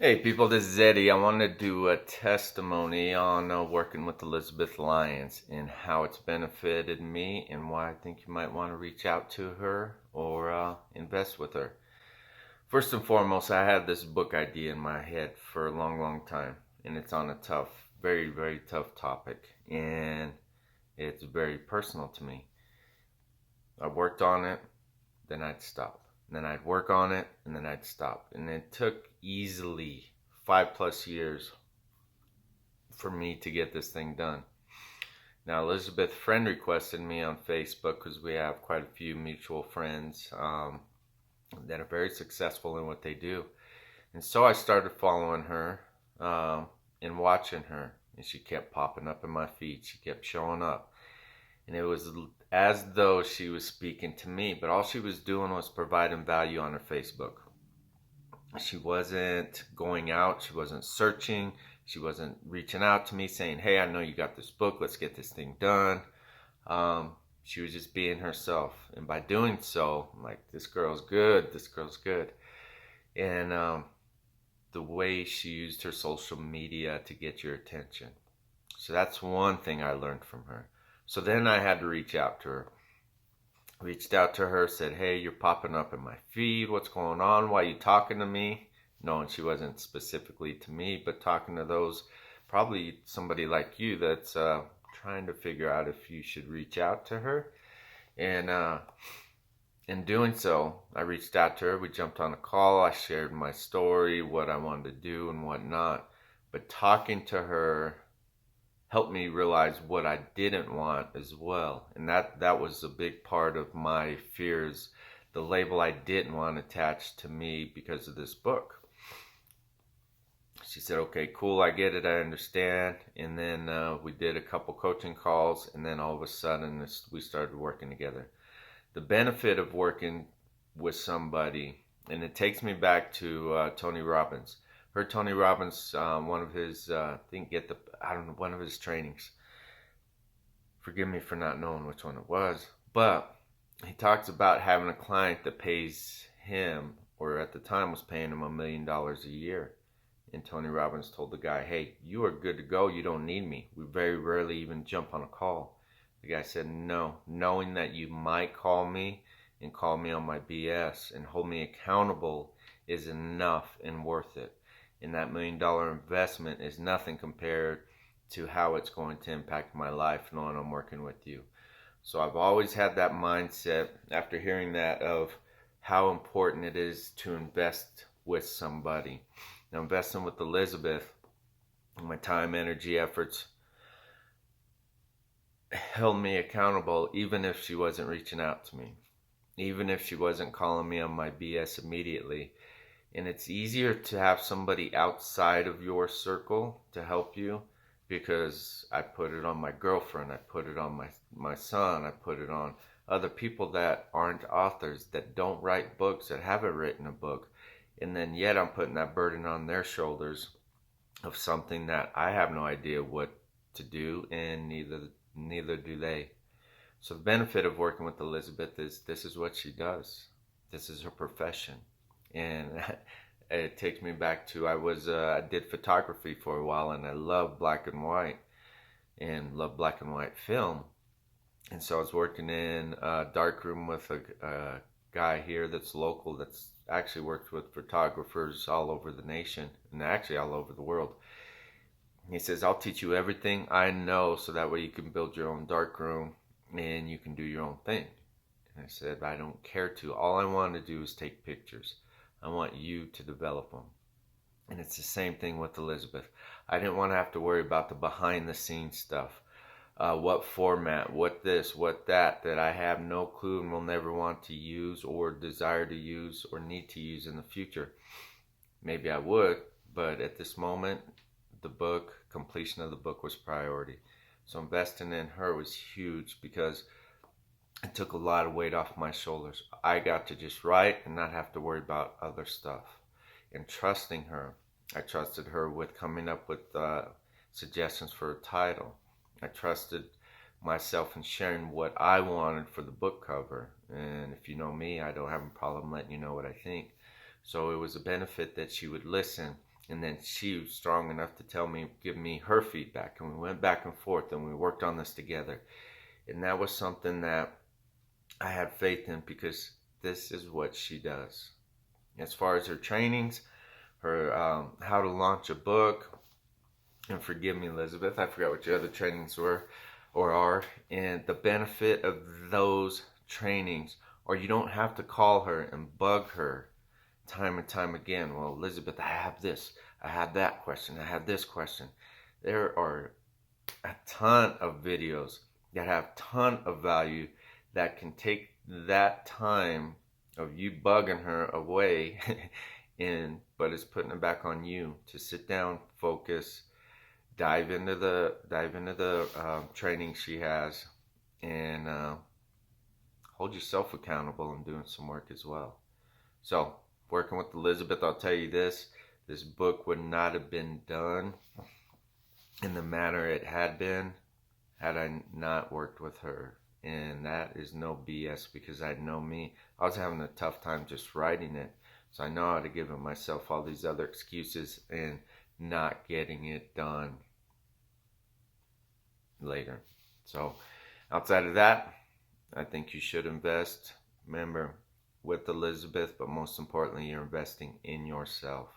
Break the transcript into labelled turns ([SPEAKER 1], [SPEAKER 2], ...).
[SPEAKER 1] Hey people, this is Eddie. I want to do a testimony on working with Elizabeth Lyons and how it's benefited me and why I think you might want to reach out to her or invest with her. First and foremost, I had this book idea in my head for a long, long time, and it's on a tough, very, very tough topic, and it's very personal to me. I worked on it, then I'd stop. And then I'd work on it, and then I'd stop. And it took easily 5+ years for me to get this thing done. Now, Elizabeth friend requested me on Facebook because we have quite a few mutual friends that are very successful in what they do. And so I started following her and watching her. And she kept popping up in my feed. She kept showing up. And it was as though she was speaking to me, but all she was doing was providing value on her Facebook. She wasn't going out, she wasn't searching, she wasn't reaching out to me saying, hey, I know you got this book, let's get this thing done. She was just being herself. And by doing so, I'm like, this girl's good, this girl's good. And the way she used her social media to get your attention. So that's one thing I learned from her. So then I had to reach out to her. Reached out to her, said, hey, you're popping up in my feed. What's going on? Why are you talking to me? No, and she wasn't specifically to me, but talking to those, probably somebody like you that's trying to figure out if you should reach out to her. And in doing so, I reached out to her. We jumped on a call. I shared my story, what I wanted to do and whatnot. But talking to her helped me realize what I didn't want as well. And that was a big part of my fears, the label I didn't want attached to me because of this book. She said, okay, cool, I get it, I understand. And then we did a couple coaching calls, and then all of a sudden we started working together. The benefit of working with somebody, and it takes me back to Tony Robbins. Heard Tony Robbins, one of his, one of his trainings. Forgive me for not knowing which one it was, but he talks about having a client that pays him, or at the time was paying him $1 million a year. And Tony Robbins told the guy, hey, you are good to go. You don't need me. We very rarely even jump on a call. The guy said, no, knowing that you might call me and call me on my BS and hold me accountable is enough and worth it. And that $1 million investment is nothing compared to how it's going to impact my life knowing I'm working with you. So I've always had that mindset after hearing that of how important it is to invest with somebody. Now, investing with Elizabeth, my time, energy, efforts held me accountable even if she wasn't reaching out to me, even if she wasn't calling me on my BS immediately. And it's easier to have somebody outside of your circle to help you because I put it on my girlfriend, I put it on my son, I put it on other people that aren't authors, that don't write books, that haven't written a book. And then yet I'm putting that burden on their shoulders of something that I have no idea what to do, and neither do they. So the benefit of working with Elizabeth is this is what she does. This is her profession. And it takes me back to I did photography for a while, and I love black and white and love black and white film. And so I was working in a dark room with a guy here that's local, that's actually worked with photographers all over the nation and actually all over the world. He says, I'll teach you everything I know so that way you can build your own dark room and you can do your own thing. And I said, I don't care to. All I want to do is take pictures. I want you to develop them. And it's the same thing with Elizabeth. I didn't want to have to worry about the behind the scenes stuff. What format, what this, what that I have no clue and will never want to use or desire to use or need to use in the future. Maybe I would, but at this moment, the book, completion of the book was priority. So investing in her was huge because it took a lot of weight off my shoulders. I got to just write and not have to worry about other stuff. And trusting her, I trusted her with coming up with suggestions for a title. I trusted myself in sharing what I wanted for the book cover. And if you know me, I don't have a problem letting you know what I think. So it was a benefit that she would listen And then she was strong enough to give me her feedback. And we went back and forth and we worked on this together. And that was something that I had faith in because this is what she does. As far as her trainings, her how to launch a book, and forgive me, Elizabeth, I forgot what your other trainings were or are. And the benefit of those trainings, or you don't have to call her and bug her time and time again. Well, Elizabeth, I have this, I have that question, I have this question. There are a ton of videos that have ton of value that can take that time of you bugging her away but it's putting it back on you to sit down, focus, dive into the training she has, and hold yourself accountable and doing some work as well. So working with Elizabeth, I'll tell you this book would not have been done in the manner it had been had I not worked with her. And that is no BS, because I know me. I was having a tough time just writing it. So I know how to give myself all these other excuses and not getting it done later. So outside of that, I think you should invest, remember, with Elizabeth, but most importantly, you're investing in yourself.